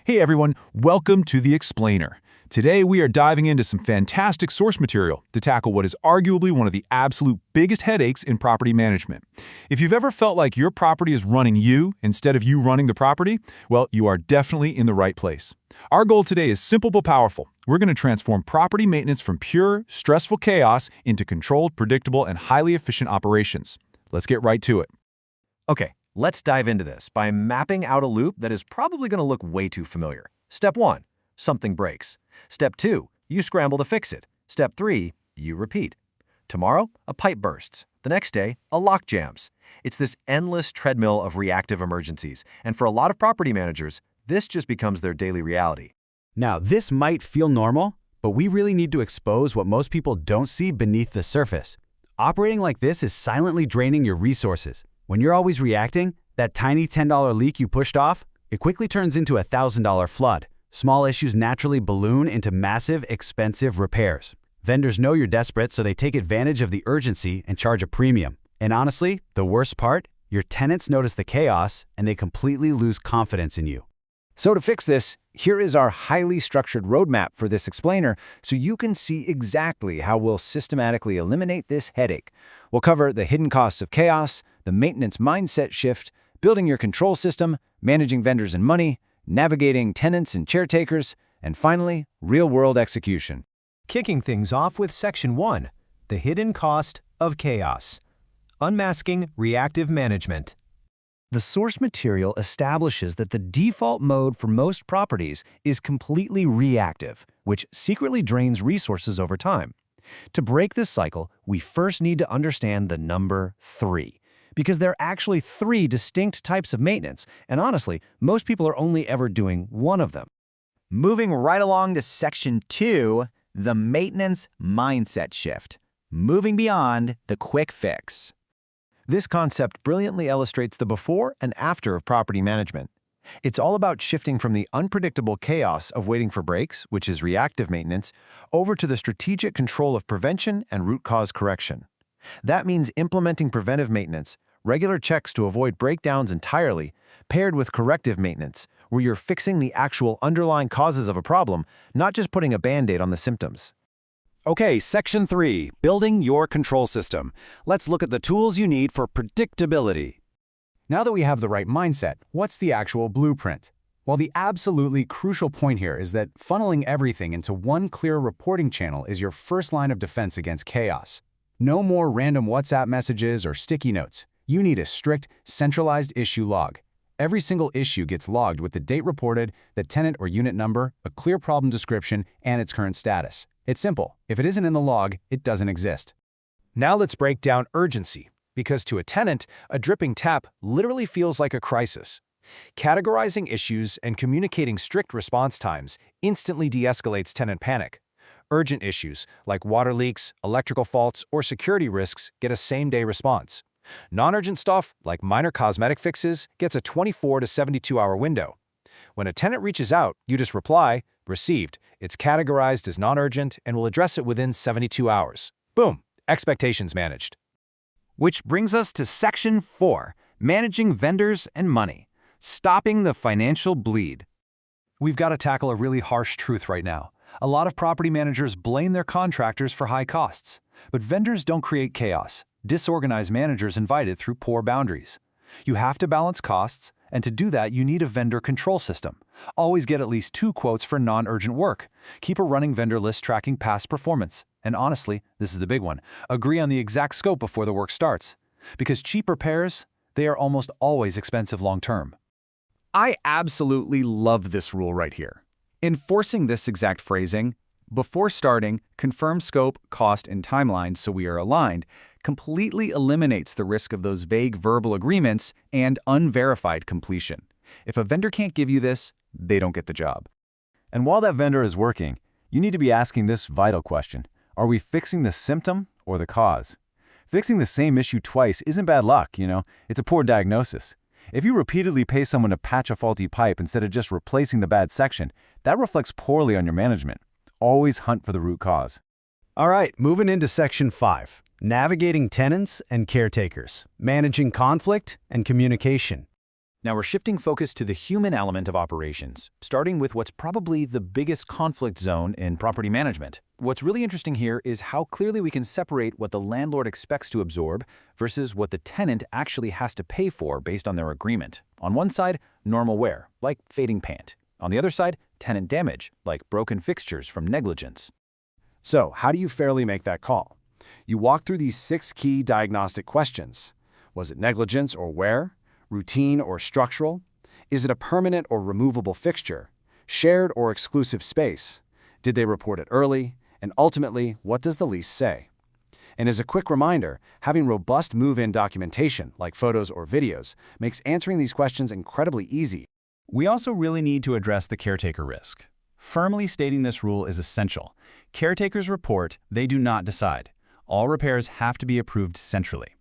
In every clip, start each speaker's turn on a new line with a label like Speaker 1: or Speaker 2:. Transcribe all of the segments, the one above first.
Speaker 1: Hey everyone, welcome to The Explainer. Today we are diving into some fantastic source material to tackle what is arguably one of the absolute biggest headaches in property management. If you've ever felt like your property is running you instead of you running the property, well, you are definitely in the right place. Our goal today is simple but powerful. We're going to transform property maintenance from pure, stressful chaos into controlled, predictable, and highly efficient operations. Let's get right to it.
Speaker 2: Okay, let's dive into this by mapping out a loop that is probably going to look way too familiar. Step 1, something breaks. Step 2, you scramble to fix it. Step 3, you repeat. Tomorrow, a pipe bursts. The next day, a lock jams. It's this endless treadmill of reactive emergencies, and for a lot of property managers, this just becomes their daily reality.
Speaker 3: Now, this might feel normal, but we really need to expose what most people don't see beneath the surface. Operating like this is silently draining your resources. When you're always reacting, that tiny $10 leak you pushed off, it quickly turns into a $1,000 flood. Small issues naturally balloon into massive, expensive repairs. Vendors know you're desperate, so they take advantage of the urgency and charge a premium. And honestly, the worst part? Your tenants notice the chaos and they completely lose confidence in you.
Speaker 4: So to fix this, here is our highly structured roadmap for this explainer so you can see exactly how we'll systematically eliminate this headache. We'll cover the hidden costs of chaos, the maintenance mindset shift, building your control system, managing vendors and money, navigating tenants and caretakers, and finally, real-world execution.
Speaker 5: Kicking things off with Section 1, the hidden cost of chaos. Unmasking reactive management.
Speaker 2: The source material establishes that the default mode for most properties is completely reactive, which secretly drains resources over time. To break this cycle, we first need to understand the number 3, because there are actually 3 distinct types of maintenance, and honestly, most people are only ever doing one of them.
Speaker 6: Moving right along to Section 2, the maintenance mindset shift. Moving beyond the quick fix.
Speaker 4: This concept brilliantly illustrates the before and after of property management. It's all about shifting from the unpredictable chaos of waiting for breaks, which is reactive maintenance, over to the strategic control of prevention and root cause correction. That means implementing preventive maintenance, regular checks to avoid breakdowns entirely, paired with corrective maintenance, where you're fixing the actual underlying causes of a problem, not just putting a Band-Aid on the symptoms.
Speaker 3: Okay, Section 3, building your control system. Let's look at the tools you need for predictability. Now that we have the right mindset, what's the actual blueprint? Well, the absolutely crucial point here is that funneling everything into one clear reporting channel is your first line of defense against chaos. No more random WhatsApp messages or sticky notes. You need a strict, centralized issue log. Every single issue gets logged with the date reported, the tenant or unit number, a clear problem description, and its current status. It's simple. If it isn't in the log, it doesn't exist.
Speaker 4: Now let's break down urgency, because to a tenant, a dripping tap literally feels like a crisis. Categorizing issues and communicating strict response times instantly de-escalates tenant panic. Urgent issues, like water leaks, electrical faults, or security risks, get a same-day response. Non-urgent stuff, like minor cosmetic fixes, gets a 24 to 72-hour window. When a tenant reaches out, you just reply, "Received." It's categorized as non-urgent and will address it within 72 hours. Boom! Expectations managed.
Speaker 6: Which brings us to Section 4, managing vendors and money. Stopping the financial bleed.
Speaker 1: We've got to tackle a really harsh truth right now. A lot of property managers blame their contractors for high costs. But vendors don't create chaos. Disorganized managers invite it through poor boundaries. You have to balance costs, and to do that, you need a vendor control system. Always get at least 2 quotes for non-urgent work. Keep a running vendor list tracking past performance. And honestly, this is the big one, agree on the exact scope before the work starts. Because cheap repairs, they are almost always expensive long-term.
Speaker 6: I absolutely love this rule right here. Enforcing this exact phrasing, before starting, confirm scope, cost, and timeline so we are aligned, completely eliminates the risk of those vague verbal agreements and unverified completion. If a vendor can't give you this, they don't get the job.
Speaker 7: And while that vendor is working, you need to be asking this vital question. Are we fixing the symptom or the cause? Fixing the same issue twice isn't bad luck, it's a poor diagnosis. If you repeatedly pay someone to patch a faulty pipe instead of just replacing the bad section, that reflects poorly on your management. Always hunt for the root cause.
Speaker 3: All right, moving into Section 5, navigating tenants and caretakers, managing conflict and communication.
Speaker 1: Now we're shifting focus to the human element of operations, starting with what's probably the biggest conflict zone in property management. What's really interesting here is how clearly we can separate what the landlord expects to absorb versus what the tenant actually has to pay for based on their agreement. On one side, normal wear, like fading paint. On the other side, tenant damage, like broken fixtures from negligence.
Speaker 4: So, how do you fairly make that call? You walk through these 6 key diagnostic questions. Was it negligence or wear? Routine or structural? Is it a permanent or removable fixture? Shared or exclusive space? Did they report it early? And ultimately, what does the lease say? And as a quick reminder, having robust move-in documentation, like photos or videos, makes answering these questions incredibly easy.
Speaker 1: We also really need to address the caretaker risk. Firmly stating this rule is essential. Caretakers report, they do not decide. All repairs have to be approved centrally.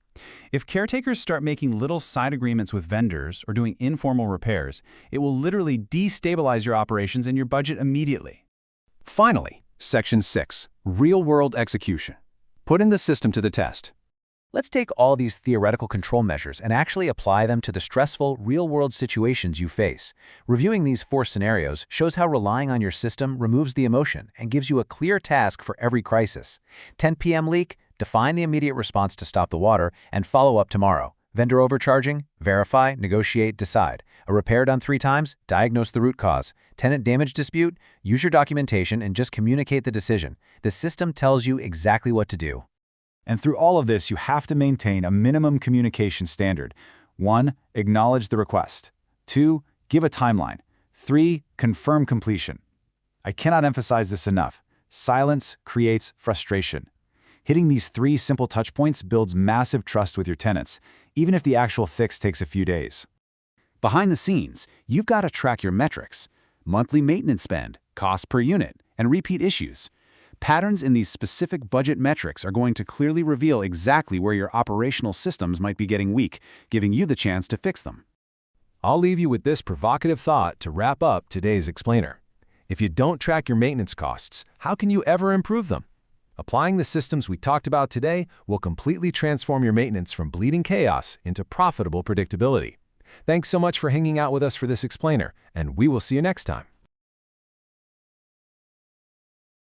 Speaker 1: If caretakers start making little side agreements with vendors or doing informal repairs, it will literally destabilize your operations and your budget immediately.
Speaker 3: Finally, Section 6, Real-World Execution. Putting the system to the test. Let's take all these theoretical control measures and actually apply them to the stressful, real-world situations you face. Reviewing these 4 scenarios shows how relying on your system removes the emotion and gives you a clear task for every crisis. 10 p.m. leak? Define the immediate response to stop the water and follow up tomorrow. Vendor overcharging? Verify, negotiate, decide. A repair done 3 times? Diagnose the root cause. Tenant damage dispute? Use your documentation and just communicate the decision. The system tells you exactly what to do.
Speaker 1: And through all of this, you have to maintain a minimum communication standard. 1. Acknowledge the request. 2. Give a timeline. 3. Confirm completion. I cannot emphasize this enough. Silence creates frustration. Hitting these 3 simple touchpoints builds massive trust with your tenants, even if the actual fix takes a few days. Behind the scenes, you've got to track your metrics: monthly maintenance spend, cost per unit, and repeat issues. Patterns in these specific budget metrics are going to clearly reveal exactly where your operational systems might be getting weak, giving you the chance to fix them.
Speaker 4: I'll leave you with this provocative thought to wrap up today's explainer. If you don't track your maintenance costs, how can you ever improve them? Applying the systems we talked about today will completely transform your maintenance from bleeding chaos into profitable predictability. Thanks so much for hanging out with us for this explainer, and we will see you next time.